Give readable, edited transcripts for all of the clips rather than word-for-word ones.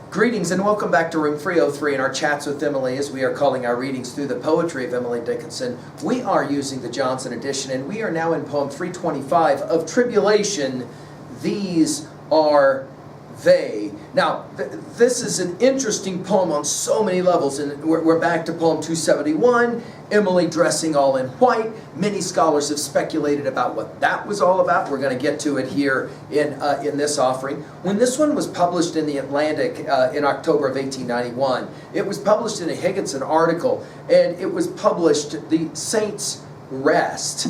Greetings and welcome back to Room 303 in our chats with Emily, as we are calling our readings through the poetry of Emily Dickinson. We are using the Johnson edition, and we are now in poem 325 of Tribulation, These Are They. Now, this is an interesting poem on so many levels, and we're back to poem 271, Emily dressing all in white. Many scholars have speculated about what that was all about. We're going to get to it here in this offering. When this one was published in the Atlantic in October of 1891, it was published in a Higginson article, and it was published, the Saints Rest.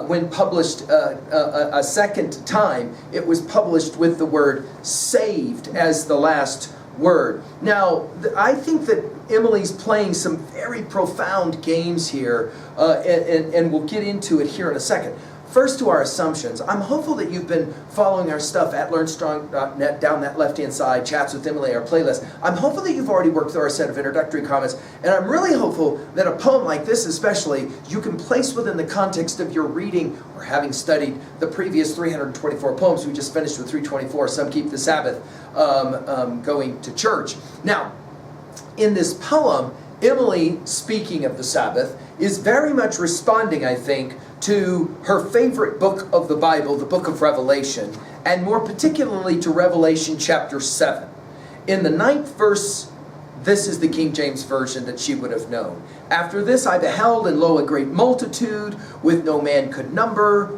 When published a second time, it was published with the word saved as the last word. Now, I think that Emily's playing some very profound games here, and we'll get into it here in a second. First, to our assumptions. I'm hopeful that you've been following our stuff at LearnStrong.net, down that left-hand side, Chats with Emily, our playlist. I'm hopeful that you've already worked through our set of introductory comments, and I'm really hopeful that a poem like this especially, you can place within the context of your reading or having studied the previous 324 poems. We just finished with 324, Some Keep the Sabbath, going to church. Now, in this poem, Emily, speaking of the Sabbath, is very much responding, I think, to her favorite book of the Bible, the book of Revelation, and more particularly to Revelation chapter 7. In the 9th verse, this is the King James Version that she would have known. After this I beheld, and lo, a great multitude, which no man could number,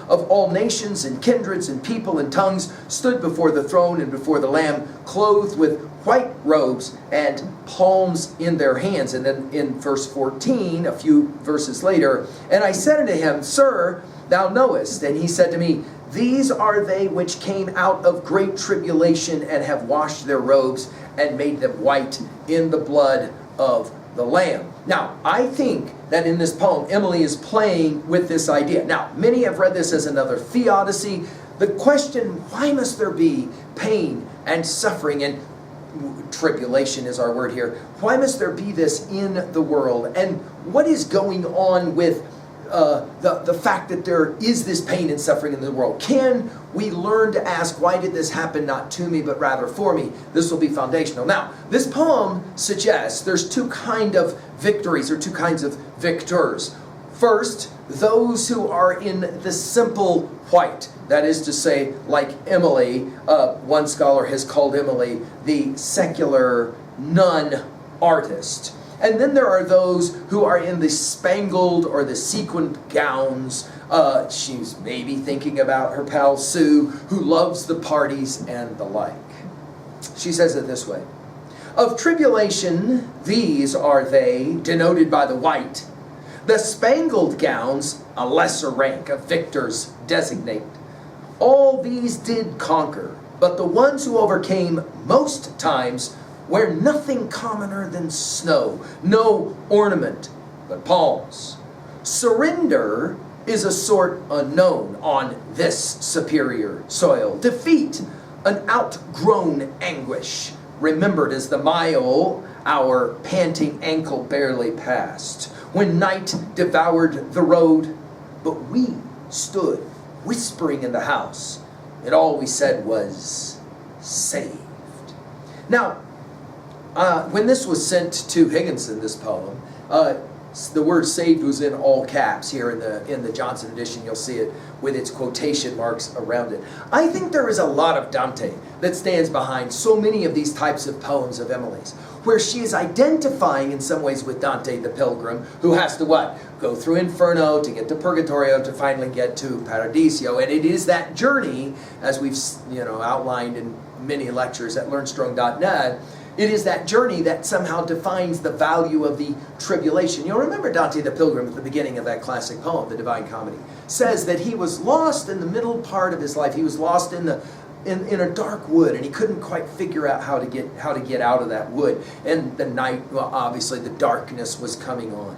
of all nations and kindreds and people and tongues, stood before the throne and before the Lamb, clothed with white robes and palms in their hands. And then in verse 14, a few verses later, and I said unto him, Sir, thou knowest. And he said to me, These are they which came out of great tribulation, and have washed their robes, and made them white in the blood of the Lamb. Now, I think that in this poem, Emily is playing with this idea. Now, many have read this as another theodicy. The question, why must there be pain and suffering, and tribulation is our word here. Why must there be this in the world? And what is going on with the fact that there is this pain and suffering in the world? Can we learn to ask, why did this happen not to me, but rather for me? This will be foundational. Now, this poem suggests there's two kinds of victories, or two kinds of victors. First, those who are in the simple white. That is to say, like Emily, one scholar has called Emily the secular nun-artist. And then there are those who are in the spangled or the sequined gowns. She's maybe thinking about her pal Sue, who loves the parties and the like. She says it this way. Of tribulation, these are they, denoted by the white. The spangled gowns, a lesser rank of victors designate. All these did conquer, but the ones who overcame most times wear nothing commoner than snow, no ornament but palms. Surrender is a sort unknown on this superior soil. Defeat, an outgrown anguish, remembered as the mile our panting ankle barely passed, when night devoured the road, but we stood whispering in the house, and all we said was, saved. Now, when this was sent to Higginson, this poem, the word saved was in all caps here in the Johnson edition. You'll see it with its quotation marks around it. I think there is a lot of Dante that stands behind so many of these types of poems of Emily's, where she is identifying in some ways with Dante the pilgrim, who has to what? Go through Inferno to get to Purgatorio to finally get to Paradiso. And it is that journey, as we've outlined in many lectures at LearnStrong.net, it is that journey that somehow defines the value of the tribulation. You'll remember Dante the Pilgrim at the beginning of that classic poem, the Divine Comedy, says that he was lost in the middle part of his life. He was lost in a dark wood, and he couldn't quite figure out how to get out of that wood. And the night, well, obviously the darkness was coming on.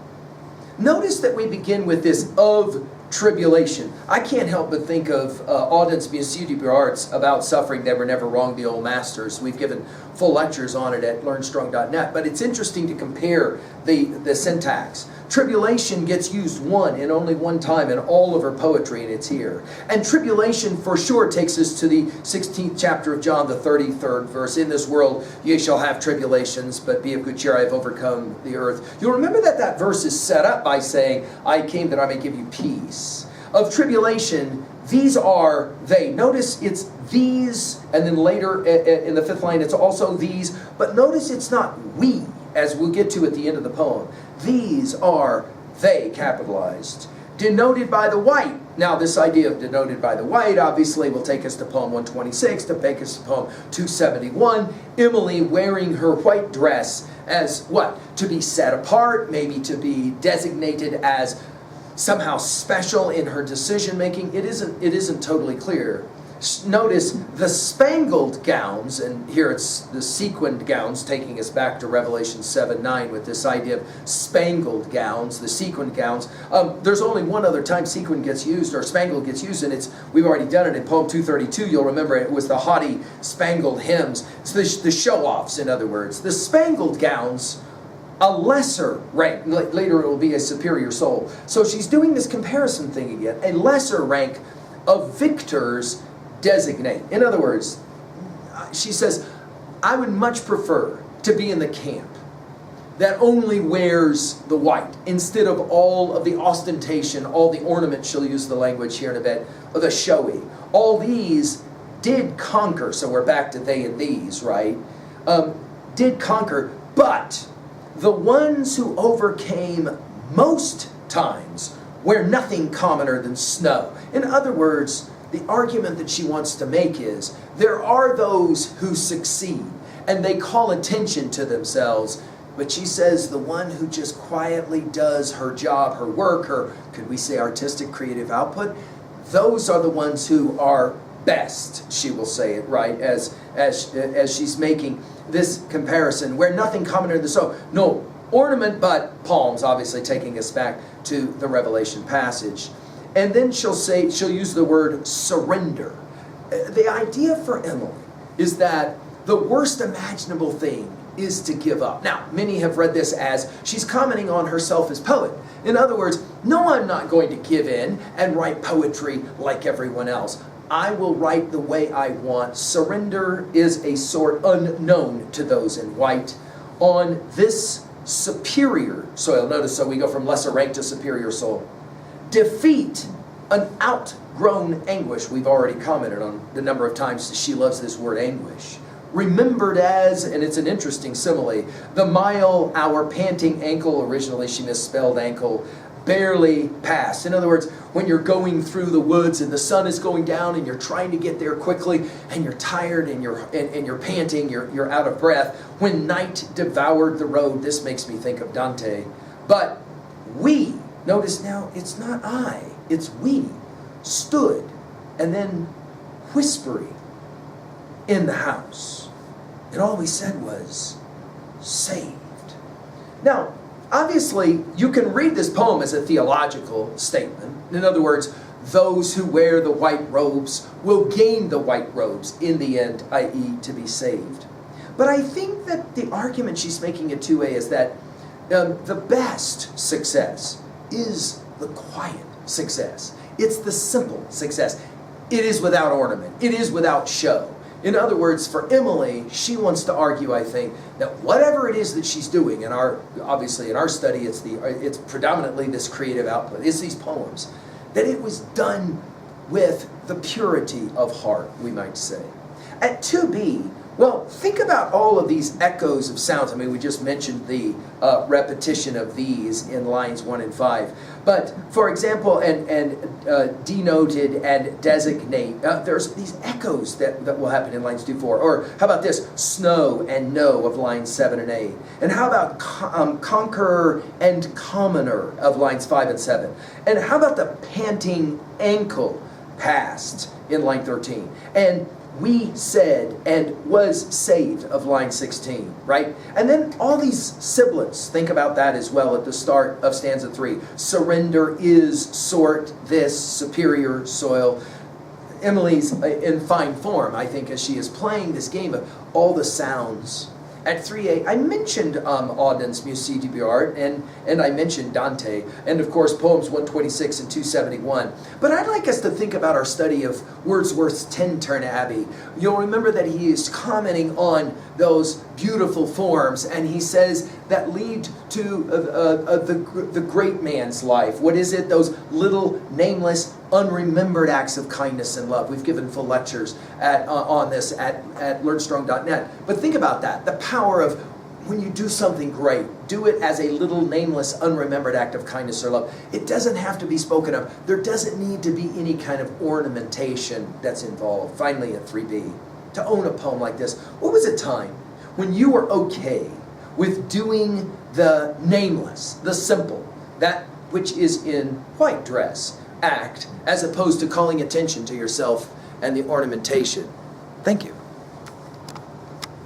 Notice that we begin with this of tribulation. I can't help but think of Auden's Monsieur du Arts about suffering. They were never wrong, the old masters. We've given full lectures on it at LearnStrong.net, but it's interesting to compare the syntax. tribulation gets used one and only one time in all of her poetry, and it's here. And tribulation for sure takes us to the 16th chapter of John, the 33rd verse. In this world ye shall have tribulations, but be of good cheer, I have overcome the earth. You'll remember that that verse is set up by saying, I came that I may give you peace. Of tribulation, these are they. Notice it's these, and then later in the 5th line it's also these. But notice it's not we, as we'll get to at the end of the poem. These are they, capitalized. Denoted by the white. Now this idea of denoted by the white obviously will take us to poem 126, to take us to poem 271. Emily wearing her white dress as what? To be set apart, maybe to be designated as somehow special in her decision making. It isn't totally clear. Notice the spangled gowns, and here it's the sequined gowns, taking us back to Revelation 7:9 with this idea of spangled gowns, the sequined gowns. There's only one other time sequin gets used, or spangled gets used, and we've already done it in poem 232. You'll remember it was the haughty spangled hymns. It's the show-offs, in other words. The spangled gowns, a lesser rank. Later it will be a superior soul. So she's doing this comparison thing again. A lesser rank of victors designate. In other words, she says, I would much prefer to be in the camp that only wears the white instead of all of the ostentation, all the ornament, she'll use the language here in a bit, of the showy. All these did conquer, so we're back to they and these, right? Did conquer, but the ones who overcame most times wear nothing commoner than snow. In other words, the argument that she wants to make is, there are those who succeed, and they call attention to themselves, but she says the one who just quietly does her job, her work, her, could we say, artistic creative output, those are the ones who are best, she will say it, right, as she's making this comparison, where nothing commoner than so. No ornament but palms, obviously taking us back to the Revelation passage. And then she'll use the word surrender. The idea for Emily is that the worst imaginable thing is to give up. Now, many have read this as she's commenting on herself as poet. In other words, no, I'm not going to give in and write poetry like everyone else. I will write the way I want. Surrender is a sort unknown to those in white. On this superior soil, notice, so we go from lesser rank to superior soul. Defeat, an outgrown anguish. We've already commented on the number of times that she loves this word anguish. Remembered as, and it's an interesting simile, the mile, our panting ankle, originally she misspelled ankle, barely passed. In other words, when you're going through the woods and the sun is going down and you're trying to get there quickly and you're tired and you're panting, you're out of breath. When night devoured the road, this makes me think of Dante. But we, notice now, it's not I, it's we, stood and then whispering in the house. And all we said was, saved. Now, obviously, you can read this poem as a theological statement. In other words, those who wear the white robes will gain the white robes in the end, i.e. to be saved. But I think that the argument she's making in 2a is that the best success is the quiet success. It's the simple success. It is without ornament. It is without show. In other words, for Emily, she wants to argue, I think, that whatever it is that she's doing, obviously in our study, it's predominantly this creative output, it's these poems, that it was done with the purity of heart, we might say. At 2b, well, think about all of these echoes of sounds. I mean, we just mentioned the repetition of these in lines 1 and 5. But, for example, and denoted and designate, there's these echoes that will happen in lines 2, 4. Or how about this? Snow and know of lines 7 and 8. And how about conqueror and commoner of lines 5 and 7? And how about the panting ankle past in line 13? And we said and was saved of line 16, right? And then all these sibilants, think about that as well at the start of stanza 3. Surrender is sort this superior soil. Emily's in fine form, I think, as she is playing this game of all the sounds At 3A, I mentioned Auden's Musée du Beaux-Arts, and I mentioned Dante, and of course poems 126 and 271. But I'd like us to think about our study of Wordsworth's Tintern Abbey. You'll remember that he is commenting on those beautiful forms, and he says that lead to the great man's life. What is it? Those little nameless, unremembered acts of kindness and love. We've given full lectures on this at learnstrong.net. But think about that, the power of when you do something great, do it as a little nameless, unremembered act of kindness or love. It doesn't have to be spoken of. There doesn't need to be any kind of ornamentation that's involved. Finally, at 3B, to own a poem like this, what was a time when you were okay with doing the nameless, the simple, that which is in white dress, act, as opposed to calling attention to yourself and the ornamentation? Thank you.